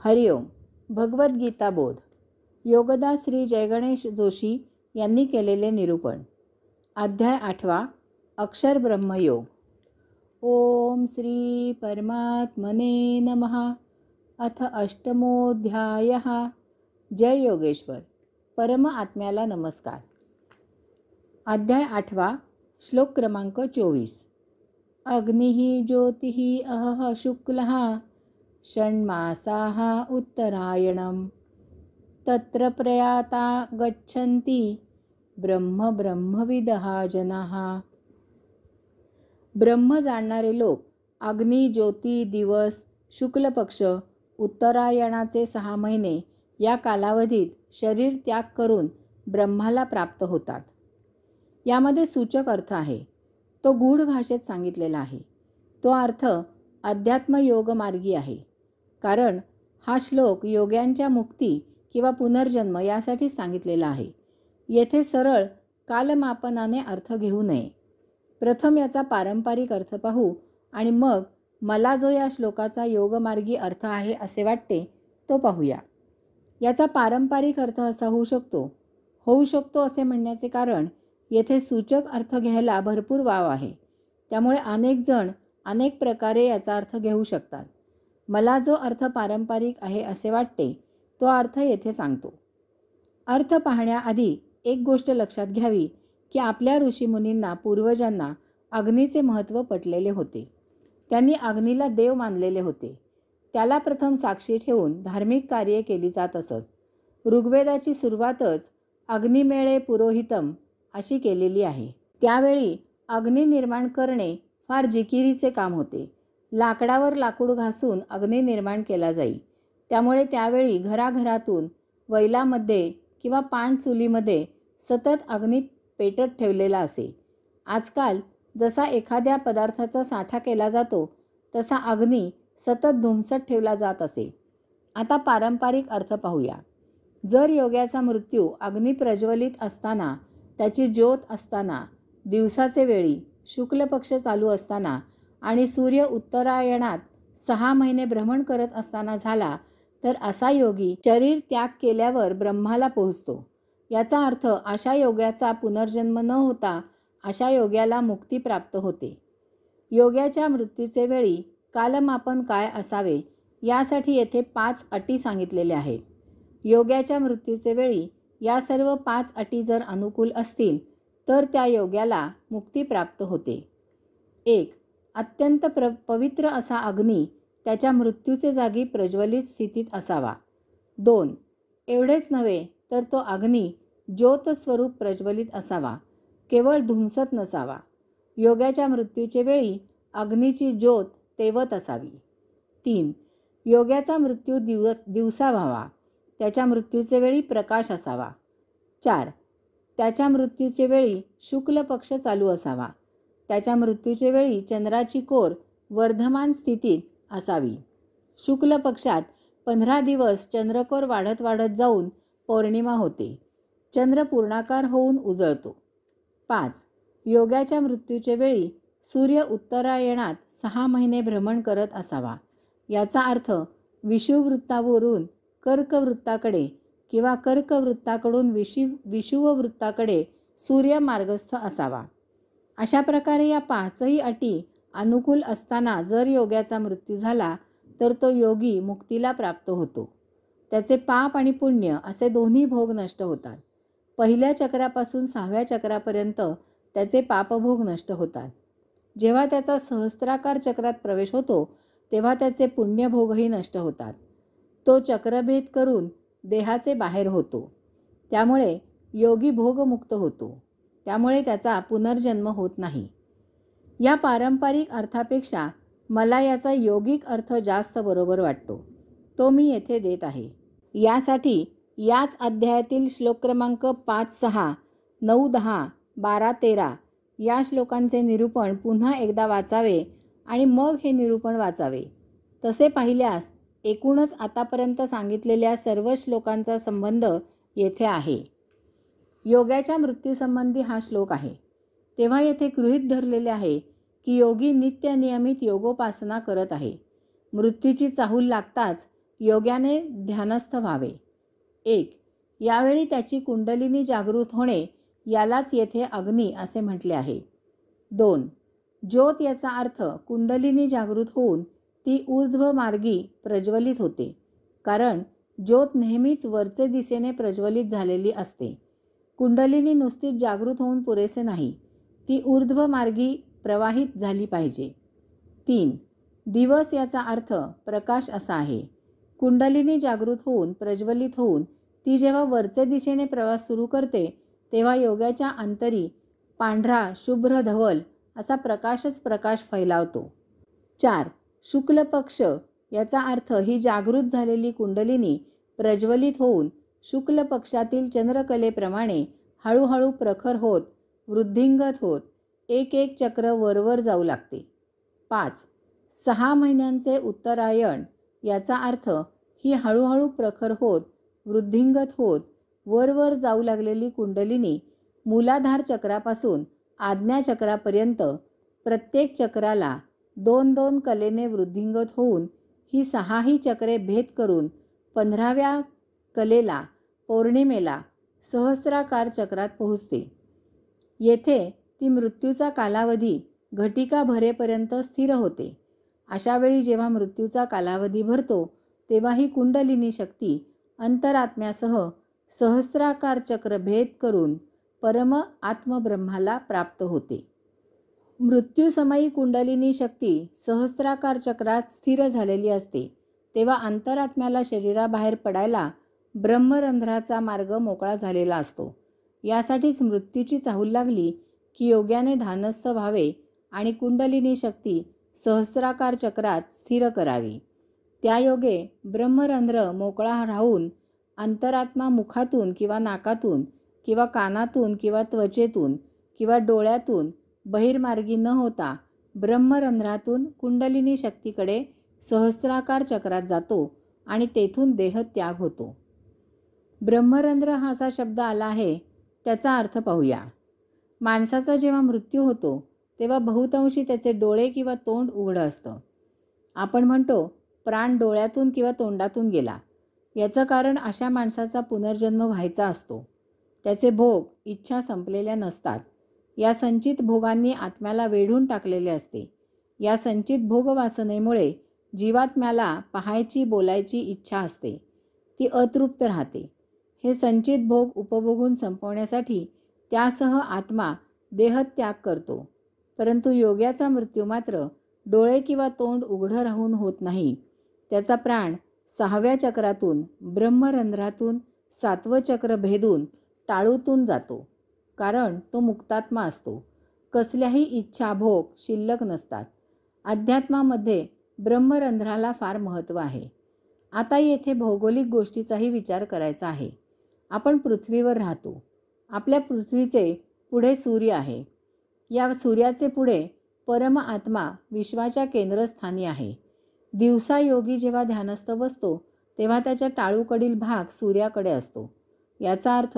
हरिओम. भगवद्गीता बोध. योगदास श्री जयगणेश जोशी यांनी केलेले निरूपण. अध्याय 8. अक्षर ब्रह्मयोग. ओम श्री परमात्मने नमः. अथ अष्टमोऽध्यायः. जय योगेश्वर. परम आत्म्याला नमस्कार. अध्याय 8. श्लोक क्रमांक 24. अग्निः ज्योतिः अहः शुक्लः षण्मासाः उत्तरायणं तत्र प्रयाता गच्छन्ति ब्रह्मविदः जनाः. ब्रह्म जाणणारे लोक अग्नी, ज्योती, दिवस, शुक्ल पक्ष, उत्तरायणाचे 6 महिने या कालावधीत शरीर त्याग करून ब्रह्माला प्राप्त होतात. यामध्ये सूचक अर्थ आहे. तो गूढ भाषेत सांगितलेला आहे. तो अर्थ अध्यात्मयोग मार्गी आहे. कारण हा श्लोक योग्यांच्या मुक्ती किंवा पुनर्जन्म यासाठी सांगितलेला आहे. येथे सरळ कालमापनाने अर्थ घेऊ नये. प्रथम याचा पारंपरिक अर्थ पाहू आणि मग मला जो या श्लोकाचा योगमार्गी अर्थ आहे असे वाटते तो पाहूया. याचा पारंपरिक अर्थ असा होऊ शकतो असे म्हणण्याचे कारण येथे सूचक अर्थ घ्यायला भरपूर वाव आहे. त्यामुळे अनेक जण अनेक प्रकारे याचा अर्थ घेऊ शकतात. मला जो अर्थ पारंपरिक आहे असे वाटते तो अर्थ येथे सांगतो. अर्थ पाहण्याआधी एक गोष्ट लक्षात घ्यावी की आपल्या ऋषीमुनींना पूर्वजांना अग्नीचे महत्त्व पटलेले होते. त्यांनी अग्नीला देव मानलेले होते. त्याला प्रथम साक्षी ठेवून धार्मिक कार्ये केली जात असत. ऋग्वेदाची सुरुवातच अग्निमेळे पुरोहितम अशी केलेली आहे. त्यावेळी अग्नी निर्माण करणे फार जिकिरीचे काम होते. लाकडावर लाकूड घासून अग्नी निर्माण केला जाई. त्यामुळे त्यावेळी घराघरातून वैलामध्ये किंवा पाण चुलीमध्ये सतत अग्नी पेटत ठेवलेला असे. आजकाल जसा एखाद्या पदार्थाचा साठा केला जातो तसा अग्नी सतत धुमसत ठेवला जात असे. आता पारंपरिक अर्थ पाहूया. जर योग्याचा मृत्यू अग्नी प्रज्वलित असताना, त्याची ज्योत असताना, दिवसाचे वेळी, शुक्ल पक्ष चालू असताना आणि सूर्य उत्तरायणात 6 महिने भ्रमण करत असताना झाला तर असा योगी शरीर त्याग केल्यावर ब्रह्माला पोहोचतो. याचा अर्थ अशा योग्याचा पुनर्जन्म न होता अशा योग्याला मुक्ती प्राप्त होते. योग्याच्या मृत्यूचे वेळी कालमापन काय असावे यासाठी येथे 5 अटी सांगितलेल्या आहेत. योग्याच्या मृत्यूचे वेळी या सर्व 5 अटी जर अनुकूल असतील तर त्या योग्याला मुक्ती प्राप्त होते. 1. अत्यंत पवित्र असा अग्नी त्याच्या मृत्यूचे जागी प्रज्वलित स्थितीत असावा. 2. एवढेच नव्हे तर तो अग्नी ज्योत स्वरूप प्रज्वलित असावा, केवळ धुमसत नसावा. योग्याच्या मृत्यूचे वेळी अग्नीची ज्योत तेवत असावी. 3. योग्याचा मृत्यू दिवसा व्हावा. त्याच्या मृत्यूचे वेळी प्रकाश असावा. 4. त्याच्या मृत्यूचे वेळी शुक्ल पक्ष चालू असावा. त्याच्या मृत्यूचे वेळी चंद्राची कोर वर्धमान स्थितीत असावी. शुक्ल पक्षात 15 दिवस चंद्रकोर वाढत जाऊन पौर्णिमा होते. चंद्र पूर्णाकार होऊन उजळतो. 5. योग्याच्या मृत्यूचे वेळी सूर्य उत्तरायणात 6 महिने भ्रमण करत असावा. याचा अर्थ विषुववृत्तावरून कर्कवृत्ताकडे किंवा कर्कवृत्ताकडून विषुववृत्ताकडे सूर्य मार्गस्थ असावा. अशा प्रकारे या 5ही अटी अनुकूल असताना जर योग्याचा मृत्यू झाला तर तो योगी मुक्तीला प्राप्त होतो. त्याचे पाप आणि पुण्य असे दोन्ही भोग नष्ट होतात. पहिल्या चक्रापासून 6व्या चक्रापर्यंत त्याचे पापभोग नष्ट होतात. जेव्हा त्याचा सहस्त्राकार चक्रात प्रवेश होतो तेव्हा त्याचे पुण्यभोगही नष्ट होतात. तो चक्रभेद करून देहाचे बाहेर होतो. त्यामुळे योगी भोगमुक्त होतो. त्यामुळे त्याचा पुनर्जन्म होत नाही. या पारंपरिक अर्थापेक्षा मला याचा योगिक अर्थ जास्त बरोबर वाटतो. तो मी येथे देत आहे. यासाठी याच अध्यायातील श्लोक क्रमांक 5, 6, 9, 10, 12, 13 या श्लोकांचे निरूपण पुन्हा एकदा वाचावे आणि मग हे निरूपण वाचावे. तसे पाहिल्यास एकूणच आतापर्यंत सांगितलेल्या सर्व श्लोकांचा संबंध येथे आहे. योग्याच्या मृत्यूसंबंधी हा श्लोक आहे. तेव्हा येथे गृहीत धरलेले आहे की योगी नित्य नियमित योगोपासना करत आहे. मृत्यूची चाहूल लागताच योग्याने ध्यानस्थ व्हावे. 1. यावेळी त्याची कुंडलिनी जागृत होणे यालाच येथे अग्नी असे म्हटले आहे. 2. ज्योत याचा अर्थ कुंडलिनी जागृत होऊन ती ऊर्ध्व मार्गी प्रज्वलित होते, कारण ज्योत नेहमीच वरचे दिशेने प्रज्वलित झालेली असते. कुंडलिनी नुसतीच जागृत होऊन पुरेसे नाही, ती ऊर्ध्व मार्गी प्रवाहित झाली पाहिजे. 3. दिवस याचा अर्थ प्रकाश असा आहे. कुंडलिनी जागृत होऊन प्रज्वलित होऊन ती जेव्हा वरचे दिशेने प्रवास सुरू करते तेव्हा योग्याच्या अंतरी पांढरा शुभ्र धवल असा प्रकाशच प्रकाश फैलावतो. 4. शुक्ल पक्ष याचा अर्थ ही जागृत झालेली कुंडलिनी प्रज्वलित होऊन शुक्ल पक्षातील चंद्रकलेप्रमाणे हळूहळू प्रखर होत वृद्धिंगत होत एक एक चक्र वरवर जाऊ लागते. 5. 6 महिन्यांचे उत्तरायण याचा अर्थ ही हळूहळू प्रखर होत वृद्धिंगत होत वरवर जाऊ लागलेली कुंडलिनी मूलाधार चक्रापासून आज्ञा चक्रापर्यंत प्रत्येक चक्राला 2-2 कलेने वृद्धिंगत होऊन ही 6ही चक्रे भेद करून 15व्या कलेला पौर्णिमेला सहस्राकार चक्रात पोहोचते. येथे ती मृत्यूचा कालावधी घटिका भरेपर्यंत स्थिर होते. अशावेळी जेव्हा मृत्यूचा कालावधी भरतो तेव्हा ही कुंडलिनी शक्ती अंतरात्म्यासह सहस्राकार चक्र भेद करून परम आत्मब्रह्माला प्राप्त होते. मृत्यूसमयी कुंडलिनी शक्ती सहस्राकार चक्रात स्थिर झालेली असते तेव्हा अंतरात्म्याला शरीराबाहेर पडायला ब्रह्मरंध्राचा मार्ग मोकळा झालेला असतो. यासाठीच मृत्यूची चाहूल लागली की योग्याने ध्यानस्थ व्हावे आणि कुंडलिनी शक्ती सहस्राकार चक्रात स्थिर करावी. त्या योगे ब्रह्मरंध्र मोकळा राहून अंतरात्मा मुखातून किंवा नाकातून किंवा कानातून किंवा त्वचेतून किंवा डोळ्यातून बहिर्मार्गी न होता ब्रह्मरंध्रातून कुंडलिनी शक्तीकडे सहस्राकार चक्रात जातो आणि तेथून देहत्याग होतो. ब्रह्मरंध्र हा असा शब्द आला आहे, त्याचा अर्थ पाहूया. माणसाचा जेव्हा मृत्यू होतो तेव्हा बहुतांशी त्याचे डोळे किंवा तोंड उघडं असतं. आपण म्हणतो प्राण डोळ्यातून किंवा तोंडातून गेला. याचं कारण अशा माणसाचा पुनर्जन्म व्हायचा असतो. त्याचे भोग इच्छा संपलेल्या नसतात. या संचित भोगांनी आत्म्याला वेढून टाकलेले असते. या संचित भोगवासनेमुळे जीवात्म्याला पाहायची बोलायची इच्छा असते, ती अतृप्त राहते. हे संचित भोग उपभोगून संपवण्यासाठी त्यासह आत्मा देहत्याग करतो. परंतु योग्याचा मृत्यू मात्र डोळे किंवा तोंड उघडं राहून होत नाही. त्याचा प्राण 6व्या चक्रातून ब्रह्मरंध्रातून 7वं चक्र भेदून टाळूतून जातो, कारण तो मुक्तात्मा असतो. कसल्याही इच्छा भोग शिल्लक नसतात. अध्यात्मामध्ये ब्रह्मरंध्राला फार महत्त्व आहे. आता येथे भौगोलिक गोष्टीचाही विचार करायचा आहे. आपण पृथ्वीवर राहतो. आपल्या पृथ्वीचे पुढे सूर्य आहे. या सूर्याचे पुढे परम आत्मा विश्वाच्या केंद्रस्थानी आहे. दिवसा योगी जेव्हा ध्यानस्थ बसतो तेव्हा त्याच्या टाळूकडील भाग सूर्याकडे असतो. याचा अर्थ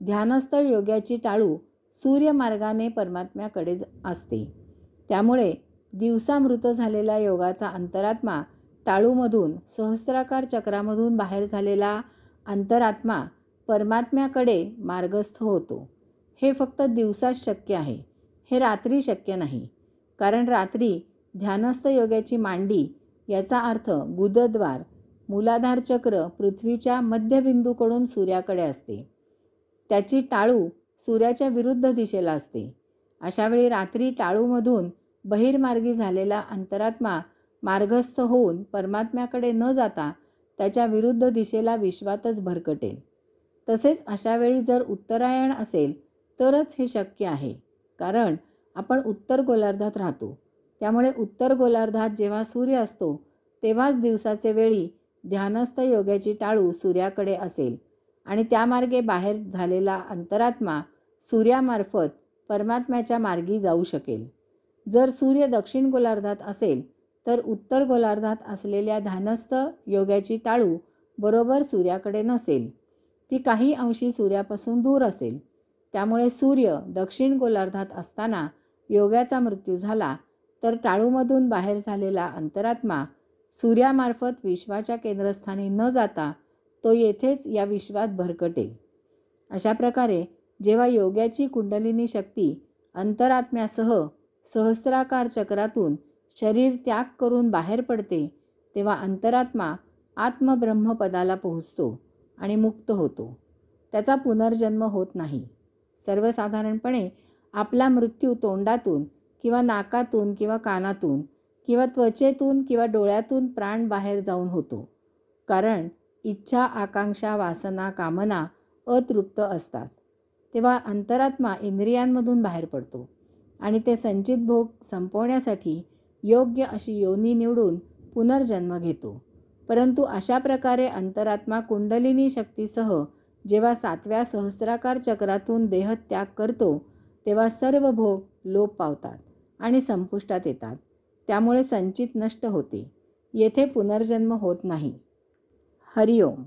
ध्यानस्थ योग्याची टाळू सूर्यमार्गाने परमात्म्याकडे असते. त्यामुळे दिवसा मृत झालेला योगाचा अंतरात्मा टाळूमधून सहस्राकार चक्रामधून बाहेर झालेला अंतरात्मा परमात्म्याकडे मार्गस्थ होतो. हे फक्त दिवसाच शक्य आहे. हे रात्री शक्य नाही, कारण रात्री ध्यानस्थ योग्याची मांडी याचा अर्थ गुदद्वार मूलाधार चक्र पृथ्वीच्या मध्यबिंदूकडून सूर्याकडे असते. त्याची टाळू सूर्याच्या विरुद्ध दिशेला असते. अशावेळी रात्री टाळूमधून बहिर्मार्गी झालेला अंतरात्मा मार्गस्थ होऊन परमात्म्याकडे न जाता त्याच्या विरुद्ध दिशेला विश्वातच भरकटेल. तसेच अशावेळी जर उत्तरायण असेल तरच हे शक्य आहे, कारण आपण उत्तर गोलार्धात राहतो. त्यामुळे उत्तर गोलार्धात जेव्हा सूर्य असतो तेव्हाच दिवसाचे वेळी ध्यानस्थ योग्याची टाळू सूर्याकडे असेल आणि त्यामार्गे बाहेर झालेला अंतरात्मा सूर्यामार्फत परमात्म्याच्या मार्गी जाऊ शकेल. जर सूर्य दक्षिण गोलार्धात असेल तर उत्तर गोलार्धात असलेल्या ध्यानस्थ योग्याची टाळू बरोबर सूर्याकडे नसेल. ती काही अंशी सूर्यापासून दूर असेल. त्यामुळे सूर्य दक्षिण गोलार्धात असताना योग्याचा मृत्यू झाला तर टाळूमधून बाहेर झालेला अंतरात्मा सूर्यामार्फत विश्वाच्या केंद्रस्थानी न जाता तो येथेच या विश्वात भरकटेल. अशा प्रकारे जेव्हा योग्याची कुंडलिनी शक्ती अंतरात्म्यासह सहस्राकार चक्रातून शरीर त्याग करून बाहेर पडते, तेव्हा अंतरात्मा आत्मब्रह्मपदाला पोहोचतो आणि मुक्त होतो. त्याचा पुनर्जन्म होत नाही. सर्वसाधारणपणे आपला मृत्यू तोंडातून किंवा नाकातून किंवा कानातून किंवा त्वचेतून किंवा डोळ्यातून प्राण बाहेर जाऊन होतो. कारण इच्छा, आकांक्षा, वासना, कामना अतृप्त असतात. तेव्हा अंतरात्मा इंद्रियांमधून बाहेर पडतो आणि ते संचित भोग संपवण्यासाठी योग्य अशी योनी निवडून पुनर्जन्म घेतो. परंतु अशा प्रकारे अंतरात्मा कुंडलिनी शक्तीसह जेव्हा 7व्या सहस्राकार चक्रातून देहत्याग करतो, तेव्हा सर्व भोग लोप पावतात आणि संपुष्टात येतात. त्यामुळे संचित नष्ट होते. येथे पुनर्जन्म होत नाही. हरिओम.